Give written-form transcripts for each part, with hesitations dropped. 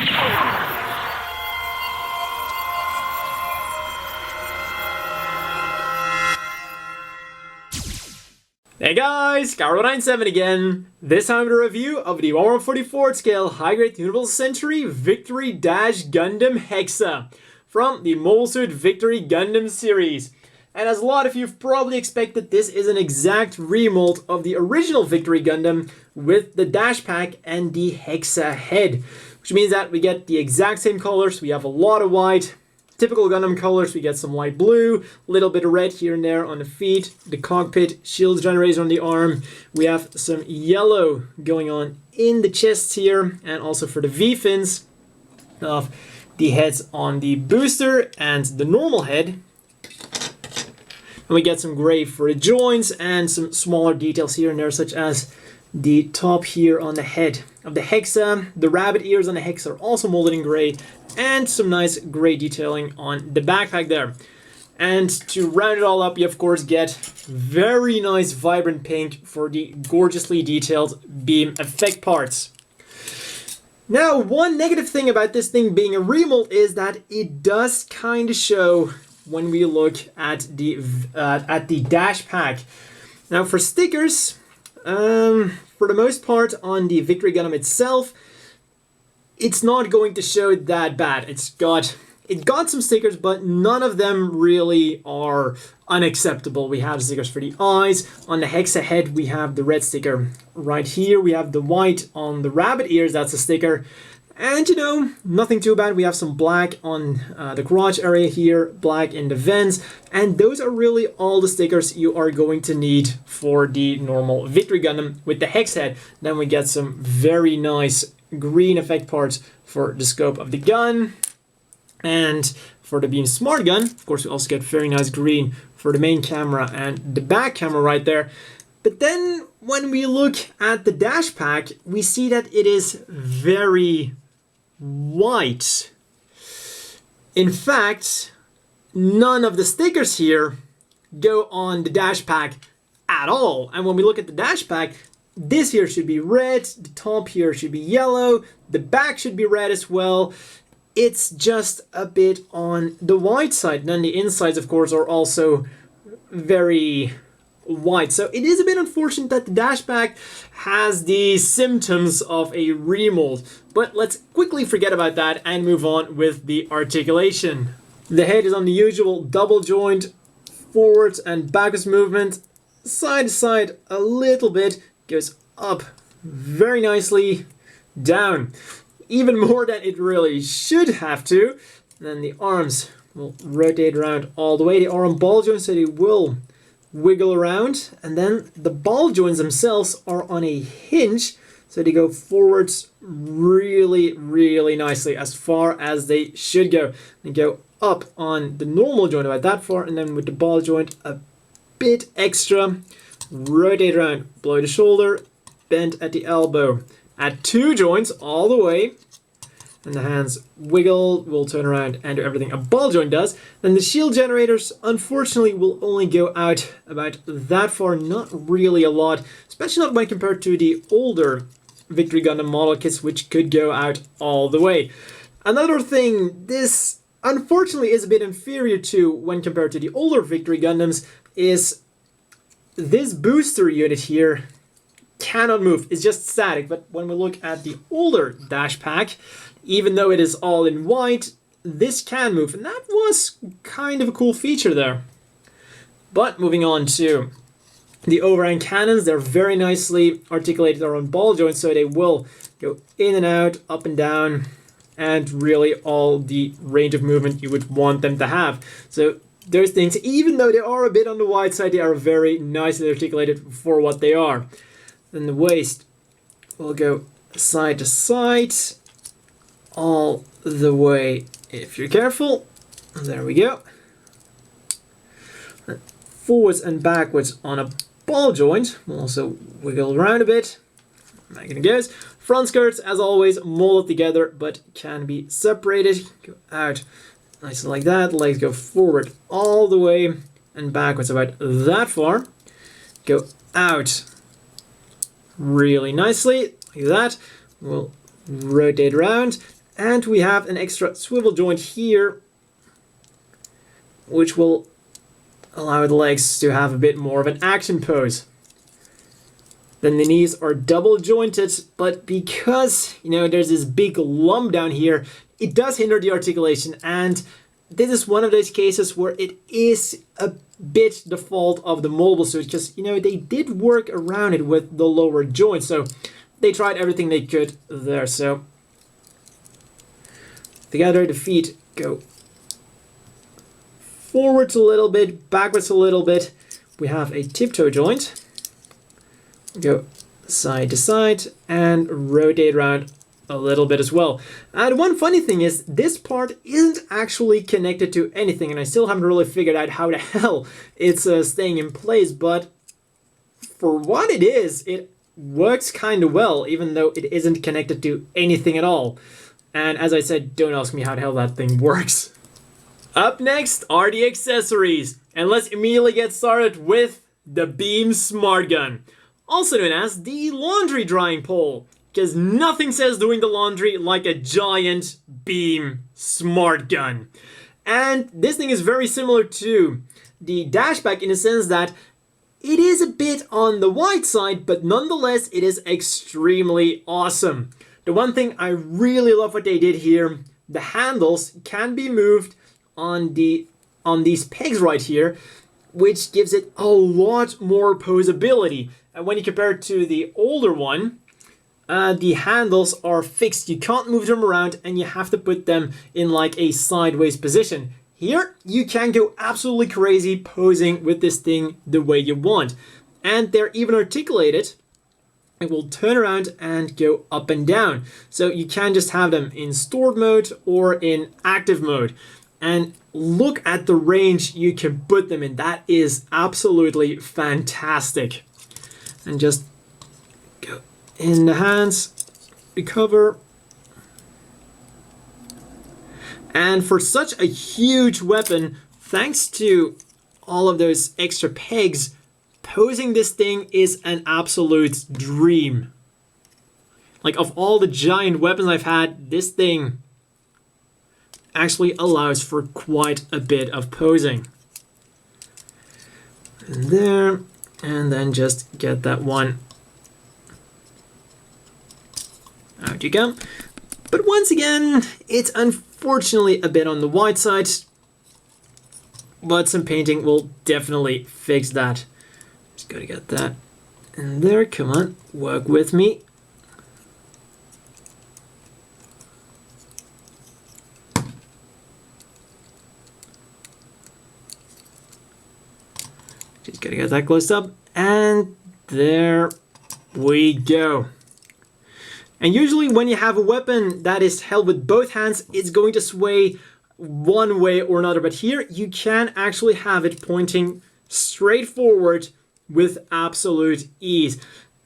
Hey guys, Carlo97 again. This time with a review of the 1/144 scale high-grade Universal Century Victory Dash Gundam Hexa from the Mobile Suit Victory Gundam series. And as a lot of you've probably expected, this is an exact remold of the original Victory Gundam with the dash pack and the Hexa head, which means that we get the exact same colors. We have a lot of white. Typical Gundam colors, we get some light blue, a little bit of red here and there on the feet, the cockpit, shield generator on the arm. We have some yellow going on in the chest here, and also for the V-fins of the heads on the booster and the normal head. And we get some gray for the joints and some smaller details here and there, such as the top here on the head of the Hexa. The rabbit ears on the Hexa are also molded in gray, and some nice gray detailing on the backpack there. And to round it all up, you of course get very nice vibrant pink for the gorgeously detailed beam effect parts. Now, one negative thing about this thing being a remold is that it does kind of show when we look at the dash pack. Now, for stickers, for the most part on the Victory Gundam itself, it's not going to show that bad. It got some stickers, but none of them really are unacceptable. We have stickers for the eyes. On the Hexa head, we have the red sticker right here. We have the white on the rabbit ears, that's a sticker. And you know, nothing too bad. We have some black on the crotch area here, black in the vents, and those are really all the stickers you are going to need for the normal Victory Gundam with the Hex head. Then we get some very nice green effect parts for the scope of the gun, and for the beam smart gun, of course, we also get very nice green for the main camera and the back camera right there. But then when we look at the dash pack, we see that it is very white. In fact, none of the stickers here go on the dash pack at all. And when we look at the dash pack, this here should be red, the top here should be yellow, the back should be red as well. It's just a bit on the white side. And then the insides, of course, are also very white. So it is a bit unfortunate that the dash pack has the symptoms of a remold. But let's quickly forget about that and move on with the articulation. The head is on the usual double joint, forwards and backwards movement, side to side a little bit, goes up very nicely, down, even more than it really should have to. And then the arms will rotate around all the way. They are on ball joints, so they will wiggle around, and then the ball joints themselves are on a hinge, so they go forwards really nicely as far as they should go. They go up on the normal joint about that far, and then with the ball joint a bit extra, rotate around below the shoulder, bend at the elbow, at two joints all the way, and the hands wiggle, will turn around and do everything a ball joint does. Then the shield generators, unfortunately, will only go out about that far, not really a lot, especially not when compared to the older Victory Gundam model kits, which could go out all the way. Another thing this unfortunately is a bit inferior to when compared to the older Victory Gundams is this booster unit here cannot move. It's just static. But when we look at the older dash pack, even though it is all in white, this can move, and that was kind of a cool feature there. But moving on to the overhand cannons, they're very nicely articulated around ball joints, so they will go in and out, up and down, and really all the range of movement you would want them to have. So those things, even though they are a bit on the wide side, they are very nicely articulated for what they are. Then the waist will go side to side, all the way if you're careful. There we go. Forwards and backwards on a ball joint. We'll also wiggle around a bit. Back it goes. Front skirts, as always, molded together but can be separated. Go out nice like that. Legs go forward all the way and backwards about that far. Go out really nicely like that. We'll rotate around. And we have an extra swivel joint here, which will allow the legs to have a bit more of an action pose. Then the knees are double jointed, but because, there's this big lump down here, it does hinder the articulation, and this is one of those cases where it is a bit the fault of the mobile suit, because, they did work around it with the lower joint, so they tried everything they could there. So together the feet go forwards a little bit, backwards a little bit. We have a tiptoe joint. Go side to side and rotate around a little bit as well. And one funny thing is this part isn't actually connected to anything, and I still haven't really figured out how the hell it's staying in place, but for what it is, it works kind of well, even though it isn't connected to anything at all. And as I said, don't ask me how the hell that thing works. Up next are the accessories, and let's immediately get started with the Beam Smart Gun, also known as the laundry drying pole, because nothing says doing the laundry like a giant beam smart gun. And this thing is very similar to the dashback in the sense that it is a bit on the wide side, but nonetheless it is extremely awesome. The one thing I really love what they did here, the handles can be moved on these pegs right here, which gives it a lot more posability. And when you compare it to the older one, the handles are fixed. You can't move them around, and you have to put them in like a sideways position. Here, you can go absolutely crazy posing with this thing the way you want. And they're even articulated. It will turn around and go up and down. So you can just have them in stored mode or in active mode. And look at the range you can put them in. That is absolutely fantastic. And just go in the hands, recover. And for such a huge weapon, thanks to all of those extra pegs, posing this thing is an absolute dream. Like, of all the giant weapons I've had, this thing actually allows for quite a bit of posing. And there. And then just get that one. Out you go. But once again, it's unfortunately a bit on the wide side. But some painting will definitely fix that. Just gotta get that in there. Come on, work with me. Just gotta get that close up, and there we go. And usually when you have a weapon that is held with both hands, it's going to sway one way or another. But here you can actually have it pointing straight forward with absolute ease.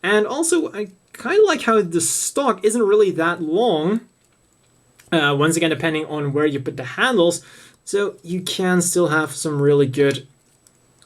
And also, I kind of like how the stock isn't really that long. Once again, depending on where you put the handles. So you can still have some really good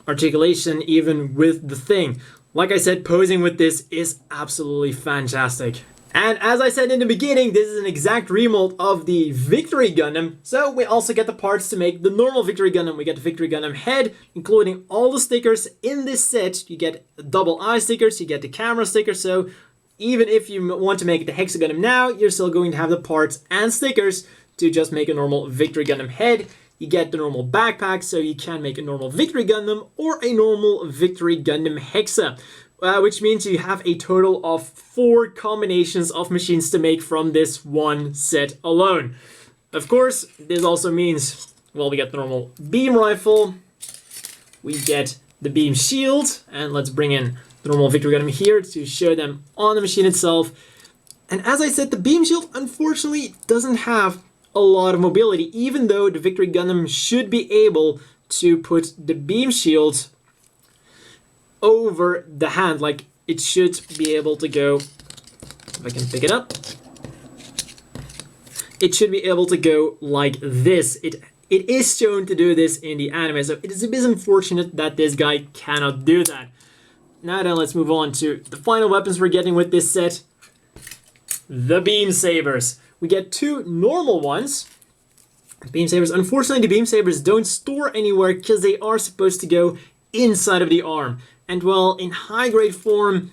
articulation even with the thing. Like I said, posing with this is absolutely fantastic. And as I said in the beginning, this is an exact remold of the Victory Gundam. So we also get the parts to make the normal Victory Gundam. We get the Victory Gundam head, including all the stickers in this set. You get double eye stickers, you get the camera sticker. So even if you want to make the Hexa Gundam now, you're still going to have the parts and stickers to just make a normal Victory Gundam head. You get the normal backpack, so you can make a normal Victory Gundam or a normal Victory Gundam Hexa. Which means you have a total of 4 combinations of machines to make from this one set alone. Of course, this also means, well, we get the normal beam rifle, we get the beam shield, and let's bring in the normal Victory Gundam here to show them on the machine itself. And as I said, the beam shield unfortunately doesn't have a lot of mobility, even though the Victory Gundam should be able to put the beam shield over the hand. Like, it should be able to go, if I can pick it up, it should be able to go like this. It is shown to do this in the anime, so it is a bit unfortunate that this guy cannot do that. Now then, let's move on to the final weapons we're getting with this set. The beam sabers, we get 2 normal ones. Beam sabers. Unfortunately, the beam sabers don't store anywhere because they are supposed to go inside of the arm. And well, in high grade form,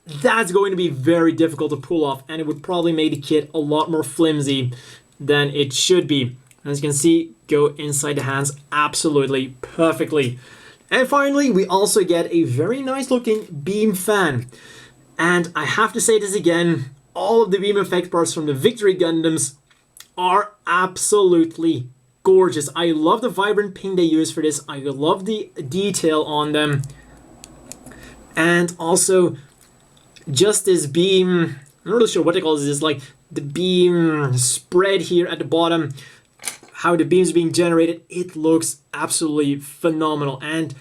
that's going to be very difficult to pull off, and it would probably make the kit a lot more flimsy than it should be. As you can see, go inside the hands absolutely perfectly. And finally, we also get a very nice looking beam fan. And I have to say this again, all of the beam effect parts from the Victory Gundams are absolutely gorgeous. I love the vibrant pink they use for this. I love the detail on them. And also, just this beam, I'm not really sure what they call this, like the beam spread here at the bottom, how the beams are being generated, it looks absolutely phenomenal. And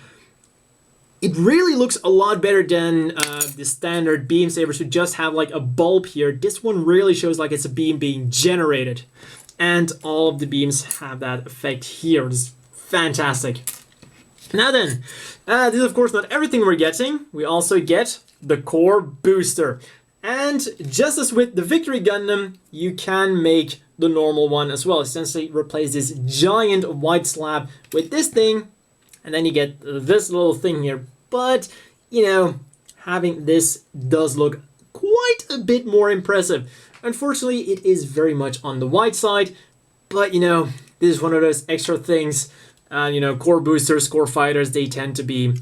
it really looks a lot better than the standard beam sabers who just have like a bulb here. This one really shows like it's a beam being generated. And all of the beams have that effect here. It's fantastic. Now then, this is of course not everything we're getting. We also get the core booster. And just as with the Victory Gundam, you can make the normal one as well. Essentially replace this giant white slab with this thing, and then you get this little thing here. But, you know, having this does look quite a bit more impressive. Unfortunately, it is very much on the white side, but, you know, this is one of those extra things. You know, core boosters, core fighters, they tend to be,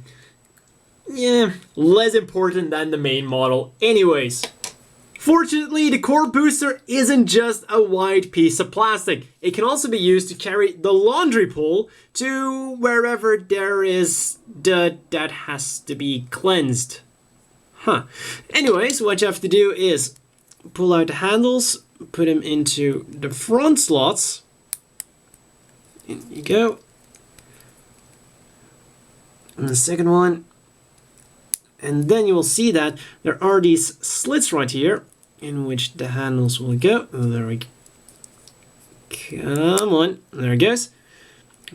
yeah, less important than the main model anyways. Fortunately, the core booster isn't just a white piece of plastic. It can also be used to carry the laundry pool to wherever there is dirt that has to be cleansed. Anyways, what you have to do is pull out the handles, put them into the front slots. In you go. And the second one. And then you will see that there are these slits right here in which the handles will go. Oh, there we go. Come on. There it goes.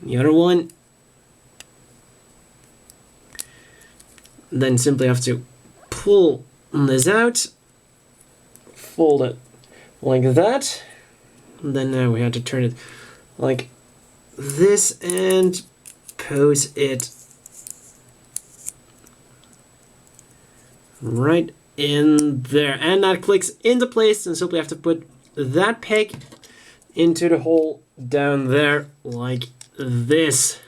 The other one. Then simply have to pull this out. Fold it like that. And then now we have to turn it like this and pose it right in there, and that clicks into place, and simply have to put that peg into the hole down there like this.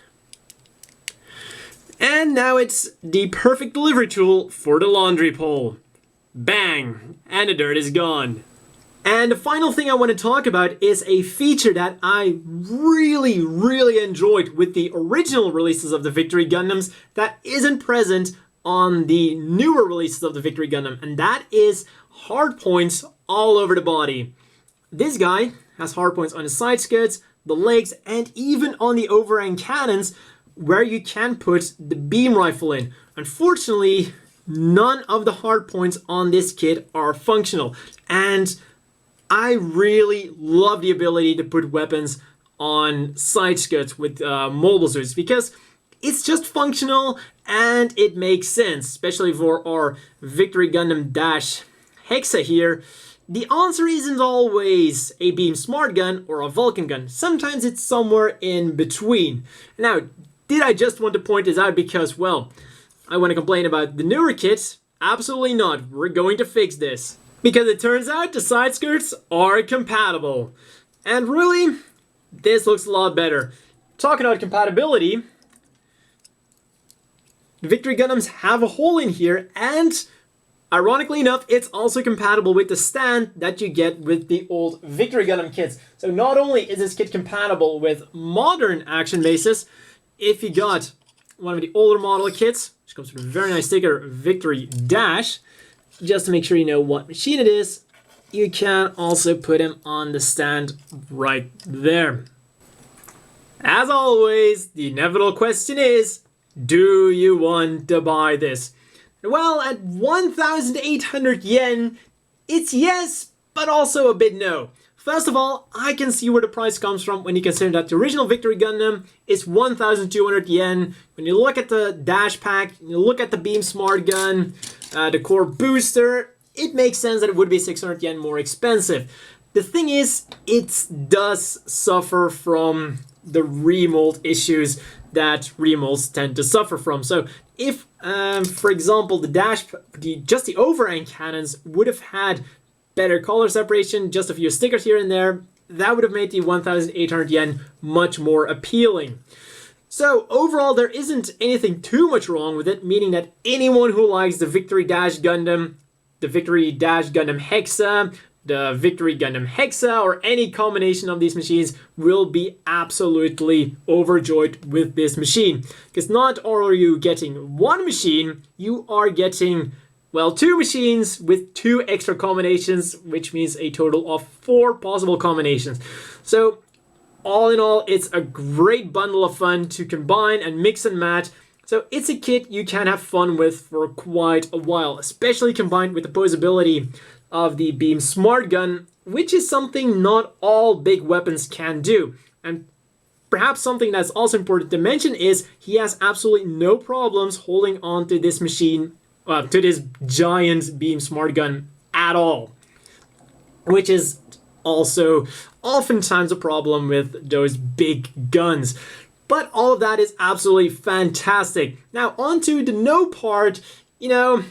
And now it's the perfect delivery tool for the laundry pole. Bang! And the dirt is gone. And the final thing I want to talk about is a feature that I really enjoyed with the original releases of the Victory Gundams that isn't present on the newer releases of the Victory Gundam, and that is hard points all over the body. This guy has hard points on the side skirts, the legs, and even on the overhang cannons where you can put the beam rifle in. Unfortunately, none of the hard points on this kit are functional, and I really love the ability to put weapons on side skirts with mobile suits, because it's just functional and it makes sense, especially for our Victory Gundam Dash Hexa here. The answer isn't always a beam smart gun or a Vulcan gun. Sometimes it's somewhere in between. Now, did I just want to point this out because, well, I want to complain about the newer kits? Absolutely not. We're going to fix this. Because it turns out the side skirts are compatible. And really, this looks a lot better. Talking about compatibility, the Victory Gundams have a hole in here, and ironically enough, it's also compatible with the stand that you get with the old Victory Gundam kits. So not only is this kit compatible with modern action bases, if you got one of the older model kits, which comes with a very nice sticker, Victory Dash, just to make sure you know what machine it is, you can also put them on the stand right there. As always, the inevitable question is, do you want to buy this? Well, at 1,800 yen, it's yes, but also a bit no. First of all, I can see where the price comes from when you consider that the original Victory Gundam is 1,200 yen. When you look at the Dash Pack, you look at the Beam Smart Gun, the Core Booster, it makes sense that it would be 600 yen more expensive. The thing is, it does suffer from the remold issues that remolds tend to suffer from. So if, for example, just the overhang cannons would have had better color separation, just a few stickers here and there, that would have made the 1,800 yen much more appealing. So overall, there isn't anything too much wrong with it, meaning that anyone who likes the Victory Dash Gundam, the Victory Dash Gundam Hexa, the Victory Gundam Hexa, or any combination of these machines will be absolutely overjoyed with this machine. Because not only are you getting one machine, you are getting, well, two machines with two extra combinations, which means a total of 4 possible combinations. So all in all, it's a great bundle of fun to combine and mix and match. So it's a kit you can have fun with for quite a while, especially combined with the posability of the Beam Smart Gun, which is something not all big weapons can do. And perhaps something that's also important to mention is he has absolutely no problems holding on to this machine, to this giant Beam Smart Gun at all, which is also oftentimes a problem with those big guns. But all of that is absolutely fantastic. Now onto the no part. You know,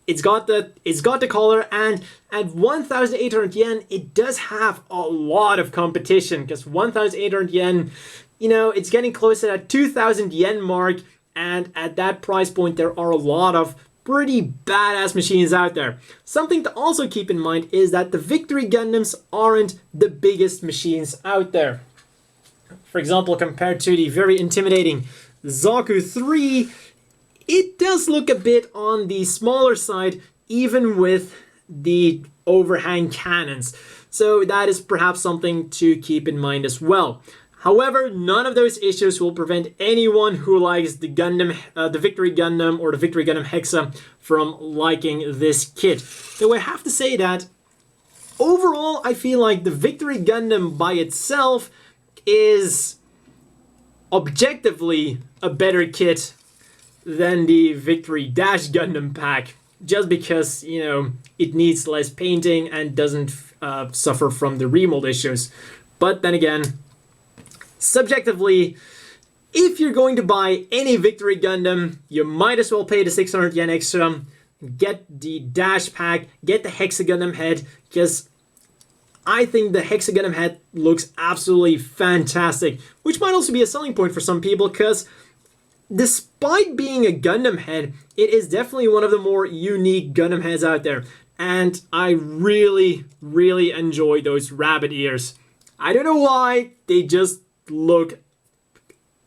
it's got the color, and at 1,800 yen, it does have a lot of competition, because 1,800 yen, you know, it's getting close to that 2,000 yen mark, and at that price point, there are a lot of pretty badass machines out there. Something to also keep in mind is that the Victory Gundams aren't the biggest machines out there. For example, compared to the very intimidating Zaku 3, it does look a bit on the smaller side, even with the overhang cannons. So that is perhaps something to keep in mind as well. However, none of those issues will prevent anyone who likes the Gundam, the Victory Gundam or the Victory Gundam Hexa from liking this kit. Though I have to say that overall, I feel like the Victory Gundam by itself is objectively a better kit than the Victory Dash Gundam pack, just because, you know, it needs less painting and doesn't suffer from the remold issues. But then again, subjectively, if you're going to buy any Victory Gundam, you might as well pay the 600 yen extra, get the Dash pack, get the Hexa Gundam head, because I think the Hexa Gundam head looks absolutely fantastic, which might also be a selling point for some people, because despite being a Gundam head, it is definitely one of the more unique Gundam heads out there. And I really, really enjoy those rabbit ears. I don't know why, they just look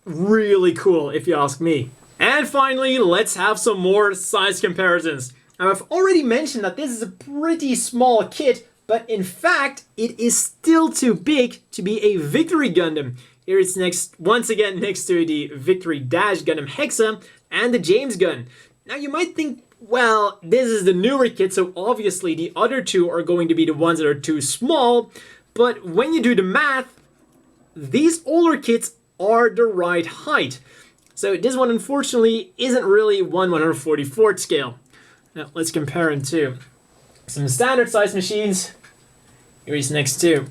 really cool if you ask me. And finally, let's have some more size comparisons. Now, I've already mentioned that this is a pretty small kit, but in fact, it is still too big to be a Victory Gundam. Here it's once again next to the Victory Dash Gundam Hexa and the James Gun. Now you might think, well, this is the newer kit, so obviously the other two are going to be the ones that are too small. But when you do the math, these older kits are the right height. So this one unfortunately isn't really 1/144th scale. Now let's compare them to some standard size machines. Here he's next to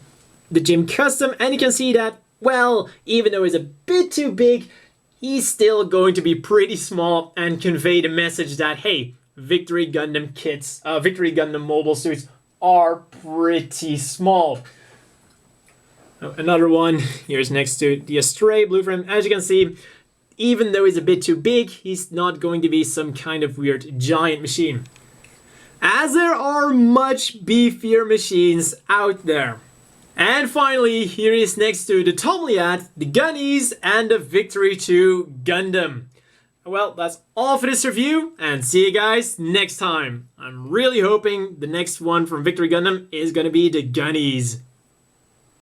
the Gym Custom, and you can see that, well, even though he's a bit too big, he's still going to be pretty small and convey the message that, hey, Victory Gundam kits, Victory Gundam mobile suits are pretty small. Another one, here's next to the Astray Blue Frame. As you can see, even though he's a bit too big, he's not going to be some kind of weird giant machine, as there are much beefier machines out there. And finally, here is next to the Tomliat, the Gunnies, and the Victory 2 Gundam. Well, that's all for this review, and see you guys next time. I'm really hoping the next one from Victory Gundam is going to be the Gunnies.